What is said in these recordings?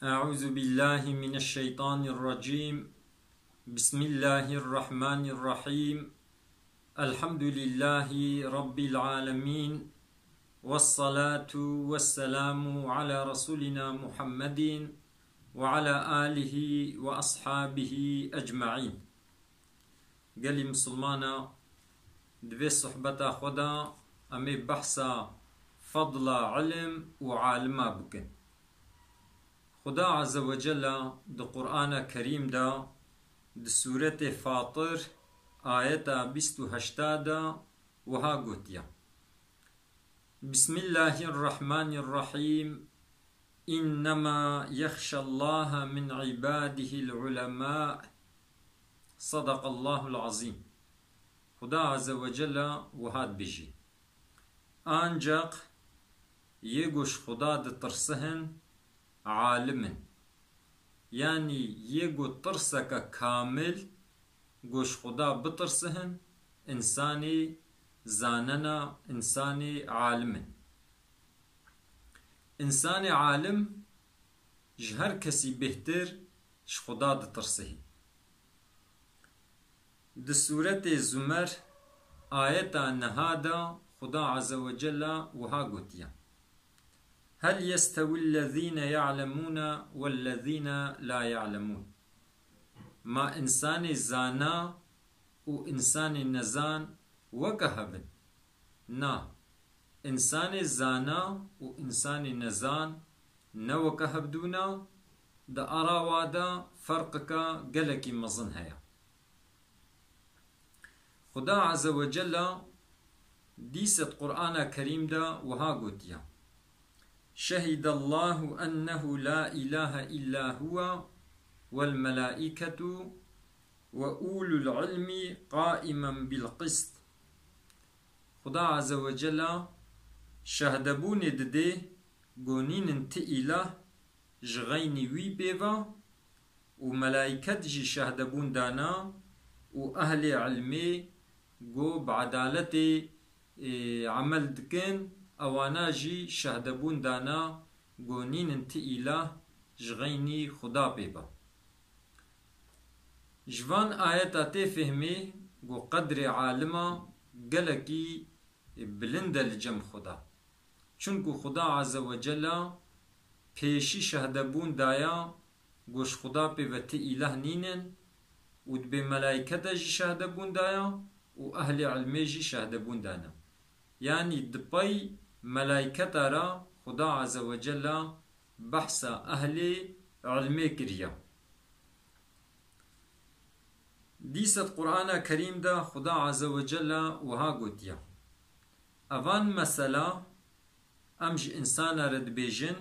أعوذ بالله من الشيطان الرجيم. بسم الله الرحمن الرحيم. الحمد لله رب العالمين، والصلاة والسلام على رسولنا محمد وعلى آله وأصحابه أجمعين. قال مسلمانا دبي صحبتا خدا أمي بحثا فضل علم وعالما بكن. خدا عز وجل د قرآن كريم دا د سورة فاطر آية 28 وها قوتيا: بسم الله الرحمن الرحيم. إنما يخشى الله من عباده العلماء. صدق الله العظيم. خدا عز وجل وهاد بيجي آنجاق يقوش خدا د ترسهن عالم، يعني يقو ترسك كامل قوش خدا بترسهن إنساني زاننا، إنساني عالم. إنساني عالم جهر كسي بهتر ش خدا د ترسه. د سورة زمر آية نهادا خدا عز وجل وها قوتيا: هل يستوي الذين يعلمون والذين لا يعلمون؟ ما إنسان زانا و إنسان نزان وكهبن نا. إنسان زانا و إنسان نزان نو كهبدونا دا أراوادا فرقك قلكي مظن هيا. خدا عز وجل ديست قرآن كريم دا وها قوتيا: شهد الله أنه لا إله إلا هو والملائكة وأولو العلم قائما بالقسط. خدا عز وجل شهدبون دده قونين انت إله جغيني وي بيفا، وملائكت جي شهدبون دانا، وأهل علمي قو بعدالتي عمل دكن اوانا جي شهدبون دانا قونين انت إله جغيني خدا بيبا. جوان آيات فهمي قو قدر عالما قلقي بلند الجم خدا، چونكو خدا عز وجل پیشي شهدبون دايا قوش خدا بيبا تي إله نينن، ودبي ملايكتا جي شهدبون دايا، وأهل علمي جي شهدبون دانا. يعني دبي ملائكة را خدا عز وجل بحث أهل علمي كريا. ديست قرآن كريم دا خدا عز وجل وها قوتيا: أفان مسألة أمج إنسان رد بيجن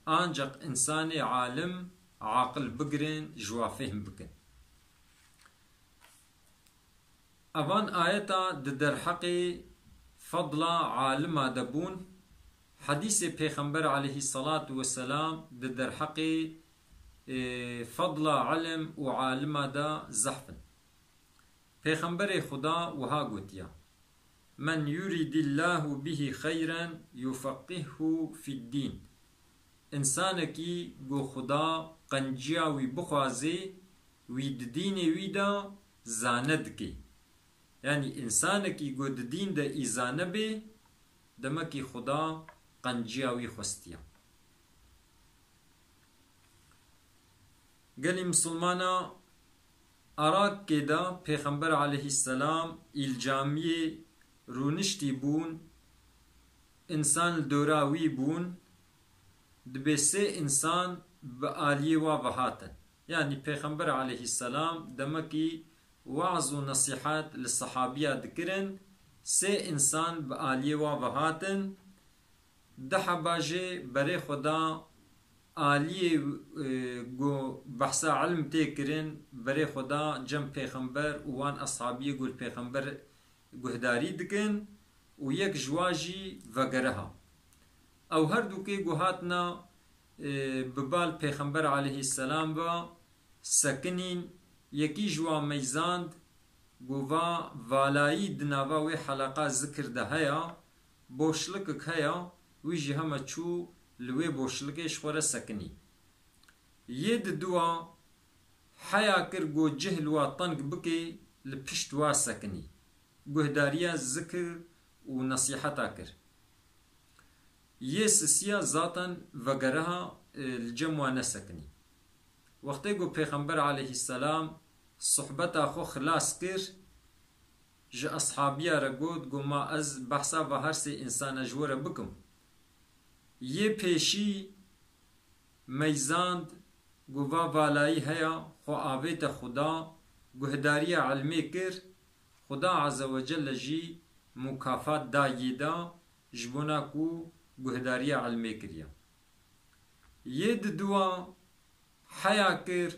آنجق إنسان عالم عاقل بقرن جوافهم بكن. أفان آياتا در حقي فضل عالم دبون حديث پیغمبر عليه الصلاة والسلام در حقي فضل علم وعالم دا زحفن. پیغمبر خدا وها قوتيا: من يريد الله به خيرا يفقهه في الدين. انسانكي قو خدا قنجيا وي بخوازي ويد دين ويدا زاندكي. يعني إنسانكي قد دين دا إيزانه بي دمكي خدا قنجياوي خستيا. قالي مسلمانا أراك كدا پیغمبر عليه السلام الجامية رونشتي بون، إنسان الدوراوي بون، دبسي إنسان بآلية وابهاتا. يعني پیغمبر عليه السلام دمكي وعظ و نصيحات للصحابية ذكرن سي إنسان بآلية وابهاتن ده باجي بري خدا آلية قو بحثا علم تيكرن بري خدا جم پیغمبر وان أصحابية قول پیغمبر قهداري دكن ويك جواجي وغرها. او هر دوكي قهاتنا ببال پیغمبر عليه السلام با سكنين يكي جوا ميزاند قووا والایی دناوا وی حلقه ذکر ده هيا بوشلك هيا ويجي هما چو لوي بوشلكش خورا سكني. يد دوا حيا كر جو جهل وطنق بكي لبشت واسكني قهداريا ذكر ونصيحتا كر يسسيا ذاتا وغرها الجموع نسكني وقتی گو پیغمبر علیه السلام صحبتا خو خلاص کر ج اصحابیا را گود گو ما از بحثا و هر سی انسان جوره بکم یه پیشی میزاند گو و والایی هیا خو آویت خدا گهداری علمی کر خدا عز و جل جی مکافات دایی دا جبونا کو گهداری علمی کریا یه دوا حیا کر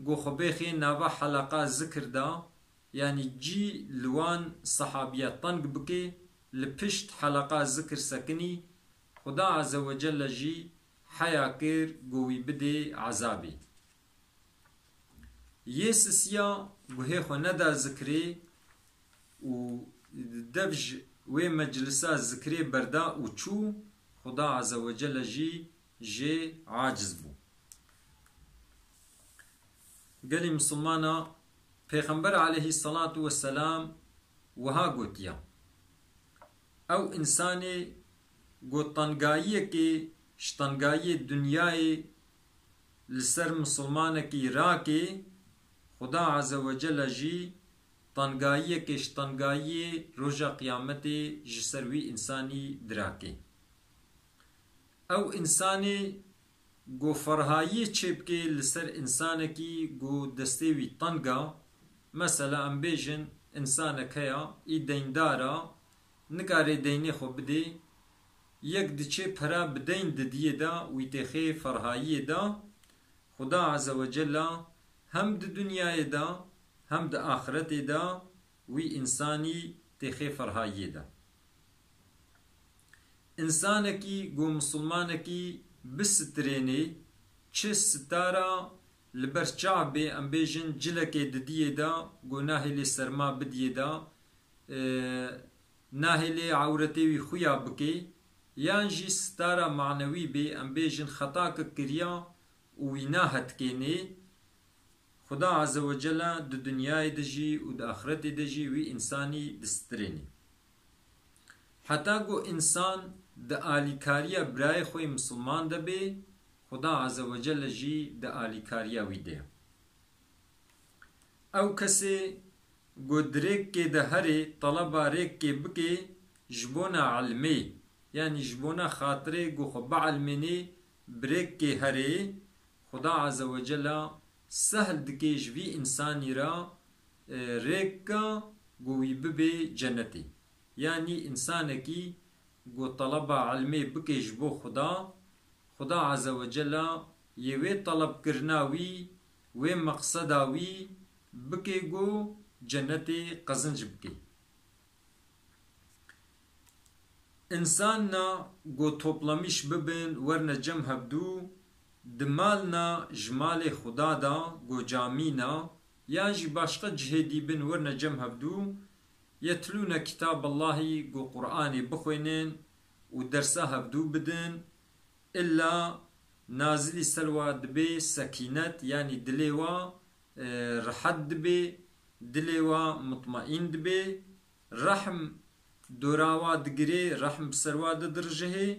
گو خبیخی نوا حلقه ذکر دا یعنی جی لوان صحابیت طنق بکی لپشت حلقه ذکر سکنی خدا عز و جل جی حیا کر گوی بده عذابی یه سسیا گوه خو ندا ذکری و دبج و مجلسا ذکری بردا و چو خدا عز و جل جی عاجز بو قال مسلمانا پیغمبر علیه الصلاة والسلام وها گوتیا او انسانی گوتنگایی که شتنگایی دنیای لسر مسلمان کی را که خدا عز و جل جی تنگایی که شتنگایی روژا قیامت جسروی انسانی دراکه او انسانی گو فرهایی چیب که لسر انسان کی گو دستیوی تنگا مثلا ام بیجن انسان کیا ای دیندارا نکاره دینی خو بده یک دچه پرا بدین ددیه دا وی تخی فرهایی دا خدا عز و جل هم د دنیای دا هم د آخرت دا وی انسانی تخی فرهایی دا انسان کی گو مسلمان کی بسترینی چه ستارا لبر چعبه ام بیجن جلک ددیه دا گناه لی سرما بدیه دا ناه لی عورتی وی خویا بکی یانجی ستارا معنوی بی ام بیجن خطا کریا وی ناهت کینی خدا عز و جل د دنیای دجی و د آخرت دجی وی انسانی دسترینی حتی گو انسان د آلیکاریا برای خوی مسلمان ده بی خدا عز و جل جی د آلیکاریا وی ده او کسی گو دریک که ده هری طلبا ریک که بکی جبونا علمی یعنی جبونا خاطره گو خب علمینی بریک که هری خدا عز و جل سهل دکی جوی انسانی را ریک که گوی ببی جنتی یعنی انسانکی گو طلبا علمی بکیش بو خدا عز و جل یوی طلب کرناوی و مقصداوی بکی گو جنتی قزنج بکی انسان نا گو توپلمیش ببین ورن جم هبدو دمالنا جمال خدا دا گو جامینا یانجی باشقه جهدی بین ورن جم هبدو يتلون كتاب الله قو قرآني بخوينين ودرسها هبدو بدن إلا نازل سلوى دبي سكينة يعني دليوا رحد دبي دليوا مطمئن دبي رحم دوراوا دقري رحم بسروا درجه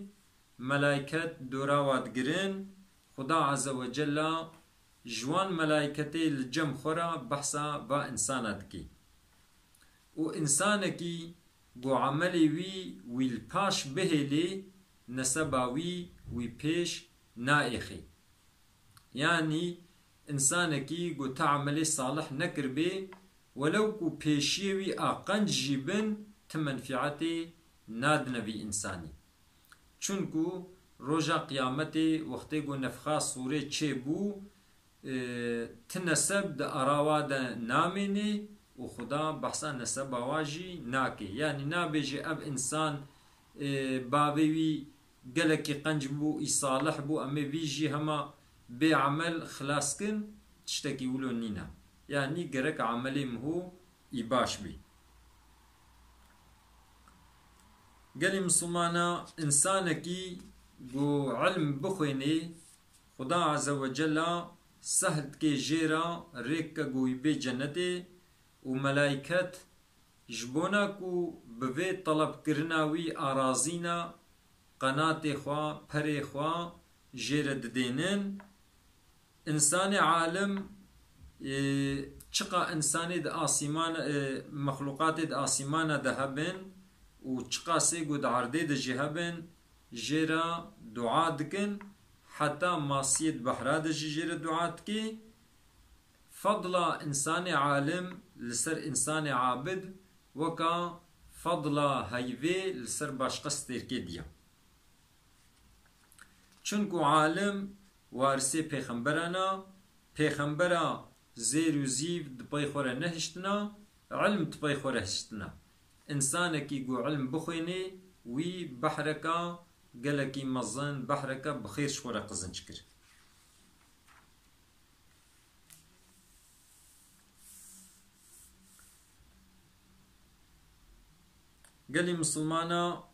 ملائكة دوراوا دقرين خدا عز وجل جوان ملائكتي الجم خورا بحثا با انسانات كي و انسانکی گو عملی وی الپاش بهلی نسباوی وی پیش نائخی یعنی انسانکی گو تعملی صالح نکر بی ولو کو پیشیوی آقنج جیبن تمنفعتی نادن بی انسانی چونکو روژا قیامتی وقتی گو نفخا سوره چه بو تنسب دا اراوا دا نامینی و خدا بحثا نسب واجی ناکی یعنی نابیجی اب انسان باوی گلکی قنج بو ای صالح بو امی ویجی هما بی عمل خلاص کن تشتکی ولو نینا یعنی گرک عملی مهو ای باش بی گلی مسلمانا انسانکی گو علم بخوینی خدا عز وجل سهل كي جيرا ريك قوي بي جنتي وملائكت جبوناكو بوي طلب كرناوي آرازينا قناتي خوا پري خوا جيرد دينن انسان عالم چقا انساني د آسمان مخلوقات د آسمان دهبن و چقا سيگو د عرضي د جهبن جيرا دعا دكن حتى ماسيد بحرا د جيرا دعا دكي فضل انسان عالم لسر انسان عابد وكا فضل هيفي لسر باشقس تركي ديا چونكو عالم وارسي پیغمبرانا پیغمبرا زير و زيف دباي خورا نهشتنا علم دباي خورا هشتنا انسانكي قو علم بخويني وي بحركا قالكي مزن بحركا بخير شورا قزن شكر قالي مسلمانا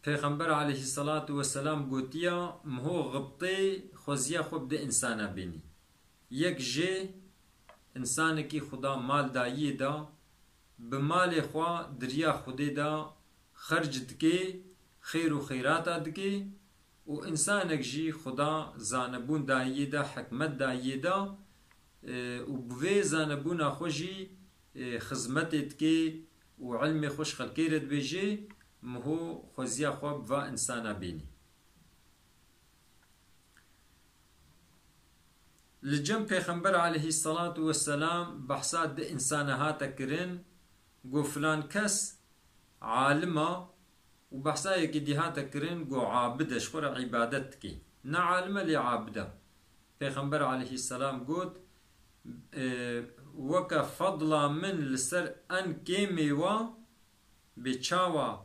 پیغمبر عليه الصلاة والسلام قوتيا مهو غبطي خوزيا خوب ده انسانا بيني يك جي انسانكي خدا مال دايي دا بمال خوا دريا خودي دا خرج دكي خير و خيراتا دكي و انسانك جي خدا زانبون دايي دا حكمت دايي دا و بوي زانبون خوشي خزمت دكي و علم خوش خلقيرت بيجي مهو خوزيا خواب و انسانا بيني لجم پیغمبر عليه الصلاة والسلام بحثات ده انسانها تكرن قو فلان كس عالمة و بحثا يكي ديها تكرن قو عابدة شخور عبادتك نا عالمة لي عابدة پیغمبر عليه السلام قوت وكا فضلا من لسر ان كيميوا بچاوا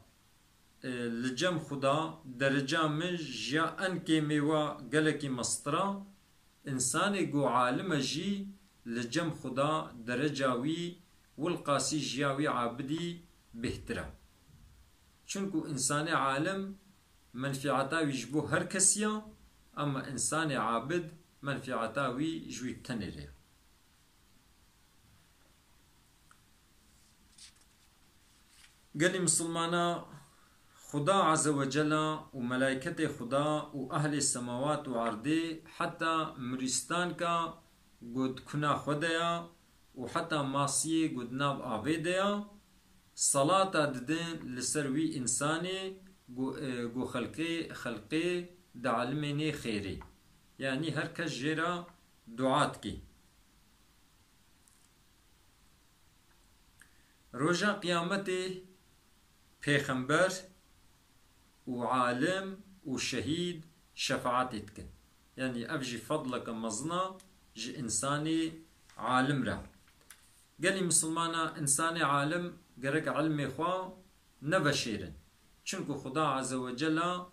لجم خدا درجة من جا ان كيميوا قلقي مصطرا انساني قو عالم جي لجم خدا درجاوي والقاسي جياوي عابدي بهترا چونكو انساني عالم منفعتاوي جبو هر كسيا اما انساني عابد منفعتاوي جوي تنري قالي مسلمانا خدا عز وجل وملائكة خدا وأهل السماوات وعرضه حتى مريستان کا قد كنا خدايا وحتى ماسيه قد ناب آبيديا صلاة ددن لسروي إنساني قو خلقي دعلميني خيري يعني هركز جيرا دعاتكي رجا قيامته پیغمبر وعالم وشهيد شفاعتك يعني أفجي فضلك مزنا جي إنساني عالم را قالي مسلمانا إنساني عالم قرق علمي خوا نبشيرن چونكو خدا عز وجل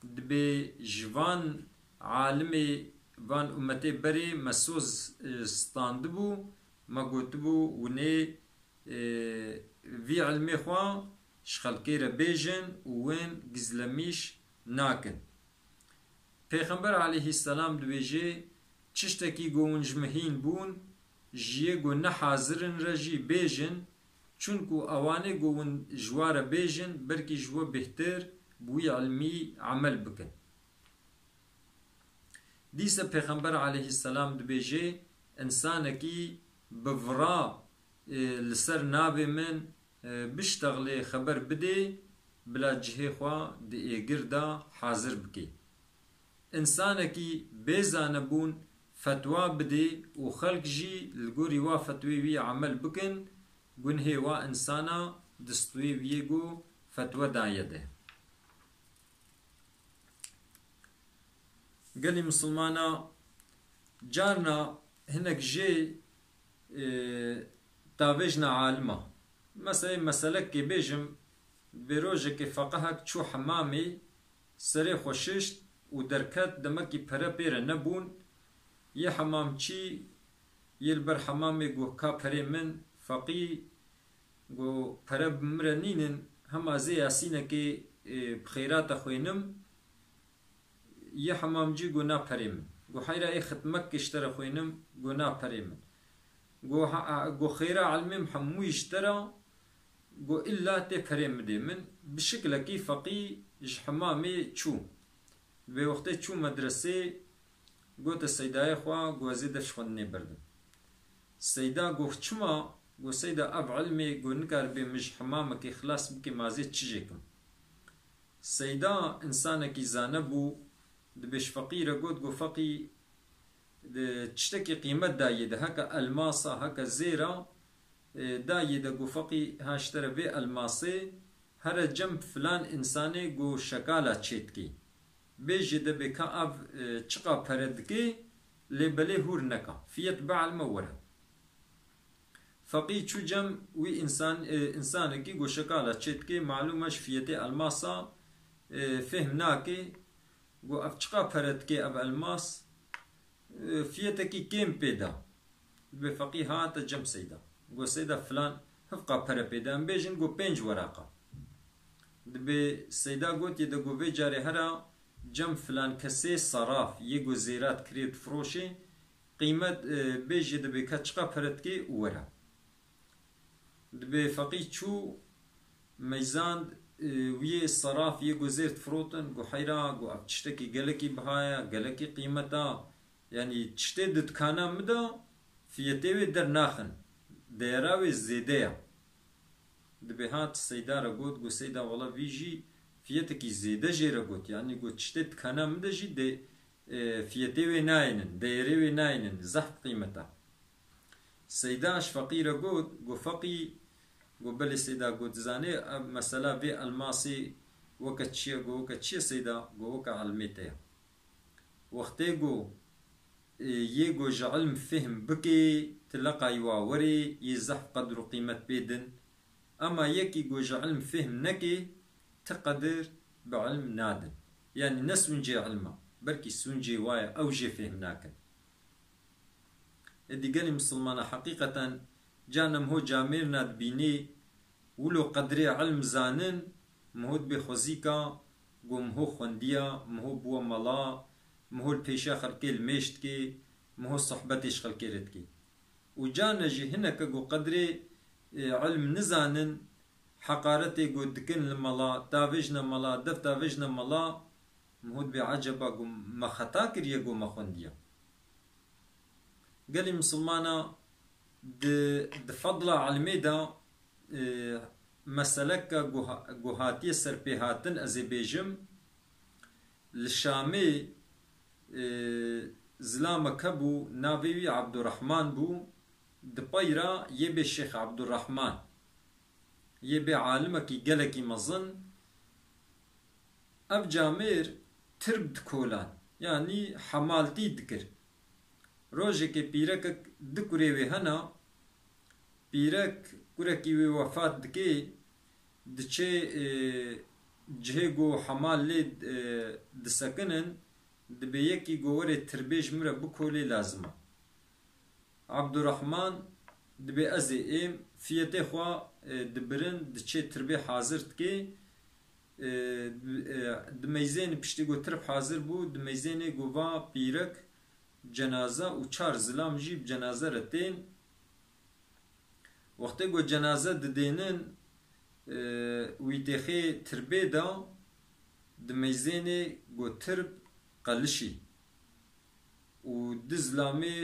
دبي جوان عالمي وان أمتي بري مسوز ستاندبو ما قوتبو وني في علمي خوا شخلكيرا بيجن وين قزلميش ناكن پیغمبر عليه السلام دويجي چشتكي قوون جمهين بون جيه قو نحازرن رجي بيجن چونكو اواني قوون جوار بيجن بركي جوا بهتر بوي علمي عمل بكن ديسا پیغمبر عليه السلام دويجي انسانكي بفرا لسر نابي من بشتغلي خبر بدي بلا جهي خوا دي ايگر دا حاضر بكي انسانكي بيزانبون فتوى بدي وخلق جي الگوري وا فتوي وي عمل بكن گنهي وا انسانا دستوي ويگو فتوى دايده قالي مسلمانا جارنا هناك جي تابجنا عالمه مثلا مسألة كي بيجم بروجك فقهك شو حمامي سري خوششت ودركات دمكي برا بيرا نبون يه حمام چي يلبر حمامي قو كا بري من فقي قو برا بمرنين هما زي ياسينا كي بخيرات خوينم يه حمام جي قو نا بري من گو حیرا ای ختمک اشترا خوینم گو نا پری من گو خیرا علمیم حموی اشترا گو إلا تي پریم دی من بشکل کی فقی اش حمامي چو به وقت چو مدرسه گو تا سیدای خوا گو ازیدش خوندنی بردم سیدا گو چما گو سیدا اب علمی گو نکار به مش حمام کی خلاص بکی مازی چیجی کم سیدا انسان کی زانه بو دبش فقیر گو فقی تشتكي قيمة دايدة هكا الماسة هكا زيرة دايدة جو فقي هاشترى في الماسي هر جنب فلان إنساني جو شكالة تشيتكي بيجي ده بكا أف تشقى پردكي لبلي هور نكا فيت باع المورة فقي چو جم وي إنسانكي جو شكالة تشيتكي معلومش فيتي الماسة فهمناكي جو أف تشقى پردكي أف الماس فيتكي كيم بيدا بفقي هات جم سيدا گو سيدا فلان هفقا پره بيدا بيجن گو 5 ورقه دبي سيدا گوت يدا گو في جاري هرا جم فلان كسي صراف يگو زيرات كريت فروشي قيمة بيجي دبي كچقا پرتكي ورا دبي فقي چو ميزان ويه صراف يگو زيرت فروتن گو حيرا گو اب تشتكي گلكي بهايا گلكي قيمتا يعني تشتي دكانا مدا فيتيوي در ناخن ديراوي زيديا دبي هات سيدا رغوت گو سيدا والله فيجي فيتكي زيده جي رغوت يعني گو تشتي دكانا مدا جي دي فيتيوي ناينن ديريوي ناينن زحف قيمتا سيداش فقير رغوت گو فقي گو بلي سيدا گوت زاني مسألة في الماسي وكتشي گو وكتشي سيدا گو وكا علميتيا وقتي گو يجو جعلم فهم بكي تلقى يواوري يزح قدر قيمة بيدن أما يكي جو جعلم فهم نكي تقدر بعلم نادن يعني نسونجي علمه بركي سونجي وايا أو جي فهم ناكن إدي قالي مسلمانا حقيقة جانم هو جامير ناد بيني ولو قدري علم زانن مهود بخوزيكا قوم هو خونديا مهو بوا ملا مهو البيشا خلقي الميشتكي مهو صحبتيش خلقي ردكي وجانا جي هنا كقو قدري علم نزانن حقارتي قو دكن الملا تافجنا ملا دف تافجنا ملا مهود بعجبا قو مخطاكر يقو مخونديا قالي مسلمانا دفضل علميدا مسلك قو هاتي سربيهاتن ازي بيجم الشامي زلامة كبو نافيوي عبد الرحمن بو دبايرا يبي الشيخ عبد الرحمن يبي عالمك يقلقي مظن أب جامير تربد كولان يعني حمالتي دكر روجك بيرك دكري وهنا بيرك كوركي وفات دكي دچه جهگو حمال لید دسکنن دبی یکی گوره تربیج مره بکولی لازمه عبد الرحمن دبی ازی ایم فیته خوا دبرن دچه تربی حاضرت که دمیزین پشتی گو ترب حاضر بو دمیزین گووا پیرک جنازه و 4 زلام جیب جنازه رتین وقتی گو جنازه ددینن ويتخي تربيدا دميزيني گو ترب قلشي و دزلامي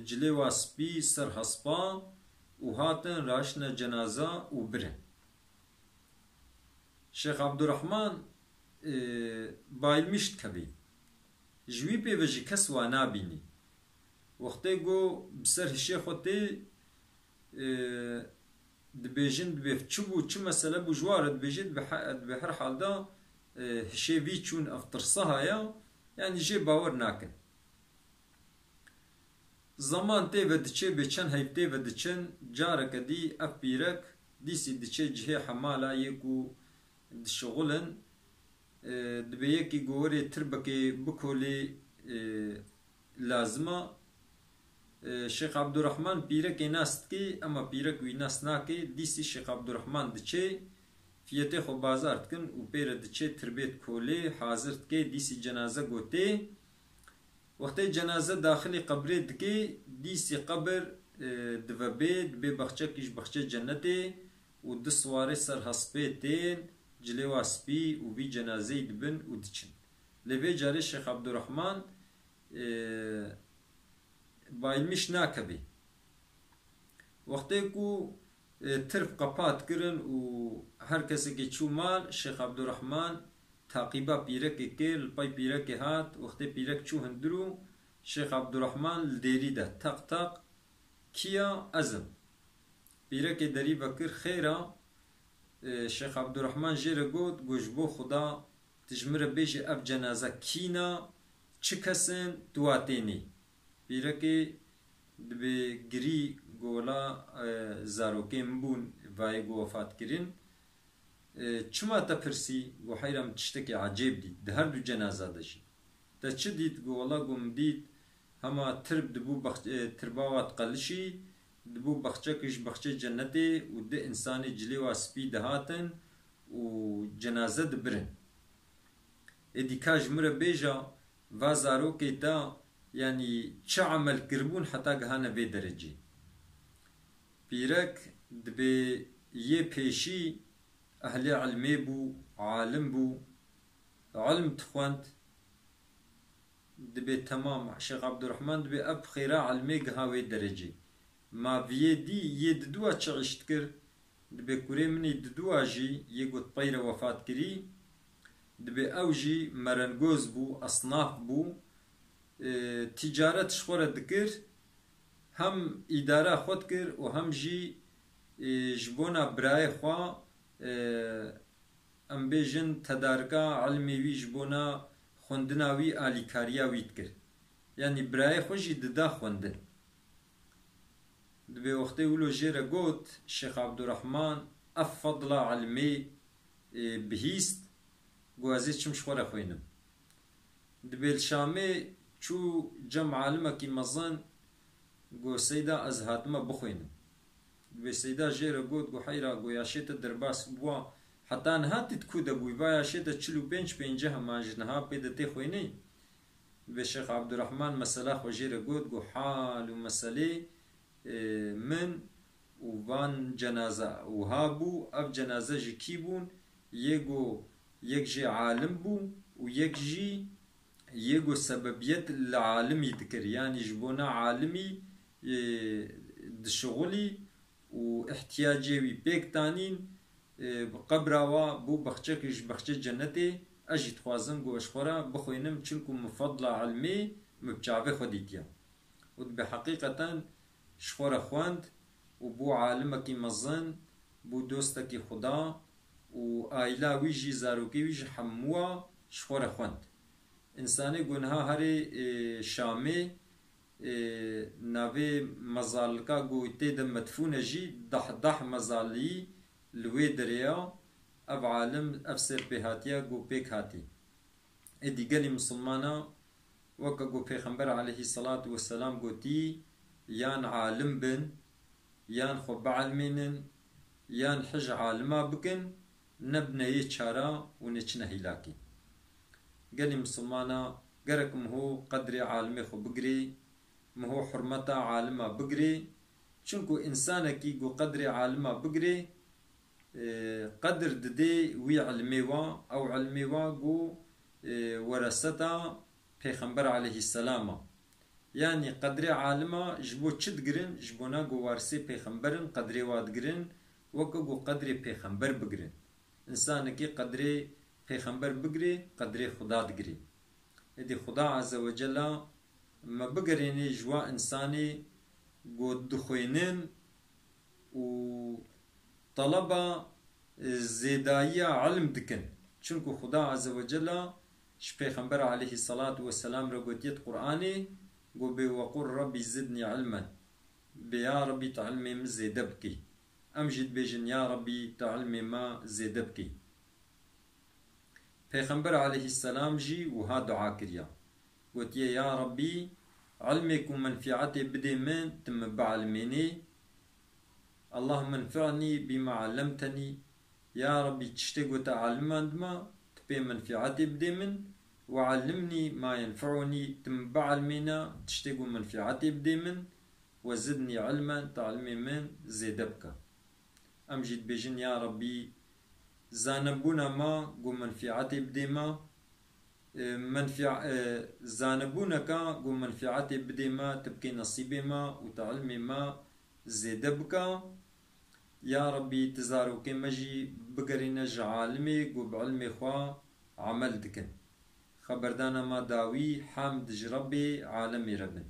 جلي واسبي سر حسبا و هاتن راشنا جنازة و برن شيخ عبد الرحمن بايلمشت كبي جوي بي وجي كسوا نابيني وقتي گو بسر الشيخ وتي دبيجن بفتشبو تش مسألة بجوار دبيجن بهر حال دا هشي فيتشون افترصها يعني جي باور ناكن زمان تي ودچه بچن هيبتي ودچن جارك دي افبيرك دي سي دچه جهه حمالا يكو دشغلن دبيكي گوري تربكي بكولي لازمه شيخ عبد الرحمن بيرك ناست كي اما بيرك ويناس ناكي ديسي شيخ عبد الرحمن دچه فيته خو بازار تكن و بير دچه تربيت كولي حاضر كي ديسي جنازه گوتي وقتی جنازه داخل قبره دکی دیسی قبر دبی بخچه کش بخچه جنته و دسواره سر حسبه تین جلوه سپی و بی جنازه دبن و دچن. لبی جاری شیخ عبدالرحمن بايلمش ناكبي وقتی کو ترف قپات کرن و هر کسی که چو مال شیخ عبدالرحمن تعقیبا پیرک کل پای پیرک هات وقتی پیرک چو هندرو شیخ عبدالرحمن لدیری ده تق تق کیا ازم پیرک دری بکر خیره شیخ عبدالرحمن جیر گود گوشبو خدا تجمره بیش اف جنازه کینا چه کسن دواتینی پیرک دبی گری گولا زاروکیم بون وای گو وفات کرین چما تا پرسی گو حیرم تشتکی عجیب دید ده هر دو جنازه داشی تا چه دید گولا گم دید هما ترب دبو ترباوات قلشی دبو بخچه کش بخچه جنتی و ده انسانی جلی و سپی دهاتن و جنازه دبرن ادی کاج مره بیجا و زاروکی تا يعني چه عمل کربون حتی گهانه به درجه پیرک دبی یه پیشی اهل علمی بو عالم بو علم تخوند دبی تمام شیخ عبدالرحمن دبی اب خیره علمی گهاوی درجه ما ویه دی یه ددوه چغشت کر دبی کوری منی ددوه جی یه گوت پیر وفات کری دبی او جی مرنگوز بو اصناف بو تجارت شخوره دکر هم اداره خود کر و هم جی جبونا برای خوا ام بیجن تدارکا علمی وی جبونا خوندناوی آلیکاریا وید کر یعنی برای خوشی ددا خوندن دبی وقتی ولو جیره گوت شیخ عبدالرحمن افضل علمی بهیست گوازی چم شخوره خوینم دبی الشامه چو جمع عالمه کی مزن گو سیدا از هاتمه بخوینم دبی سیدا جیره گوت گو حیرا گو یاشیت درباس بوا حتی نهاتی تکوده بوی با یاشیت 45 همه جنها پیده تی خوینی دبی شیخ عبدالرحمن مسئله خو جیره گوت گو حال و مسئله من و وان جنازه و هابو اف جنازه جی کی بون یک جی عالم بو و یک جی يجو سببية العالمي ذكر يعني جبونا عالمي دشغلي واحتياجي بيك تانين بقبروا بو بخشكش بخشك جنتي اجي تخوازم جو اشخورا بخوينم چلكم مفضلة علمي مبجعبه خديتيا وبحقيقة شخورا خواند وبو عالمك مزن بو دوستك خدا وآيلا ويجي زاروكي ويجي حموا شخورا خواند انسانی گناه هری شامی نوی مزالکا گویته ده مدفون جی ده مزالی لوی دریا اف عالم اف سر بهاتیا گو پیک هاتی ادی گلی مسلمانا وکا گو پیغمبر علیه الصلاة والسلام گوتی یان عالم بن یان خوب علمینن یان حج عالما بکن نبنه یه چارا و نچنه هلاکی قال مسلمانا قركم هو قدر عالمي خو بقري مهو حرمتا عالمه بقري چونكو انسانكي قو قدر عالمه بقري قدر ددي وي علمي وا او علمي وا قو ورثتا پیغمبر عليه السلام يعني قدر عالمه جبو چد قرن جبونا قو وارسي پیغمبرن قدر واد قرن وكو قو قدر پیغمبر بقرن انسانكي قدر پیغمبر بگری قدر خدا دگری ادی خدا عز و جل ما بگرینی جوا انسانی گود دخوینن و طلبا زیدایی علم دکن چونکو خدا عز و جل ش پیغمبر علیه الصلاة والسلام را گوتیت قرآنی گو بی وقر ربی زدنی علما بیا ربی تعلمی ما زیده بکی امجد بیجن یا ربی تعلمی ما زیده بکی پیغمبر علیه السلام جی وها دعا کریا گوتیه یا ربی علمك ومنفعتي بدي من تم بعلميني اللهم انفعني بما علمتني يا ربي تشتغو تعلم عندما تبي منفعتي بدي من وعلمني ما ينفعني تم بعلمنا تشتقوا منفعتي بدي من وزدني علما تعلمي من زيدبك. أمجد بجن يا ربي زانبونا ما قو منفعتي بدي ما زانبونك قو منفعتي بدي ما تبكي نصيبي ما وتعلمي ما زيدبك يا ربي تزارو كمجي بقرين جعالمي قو بعلمي خوا عمل دكن خبردانا ما داوي حامد جربي عالمي ربن.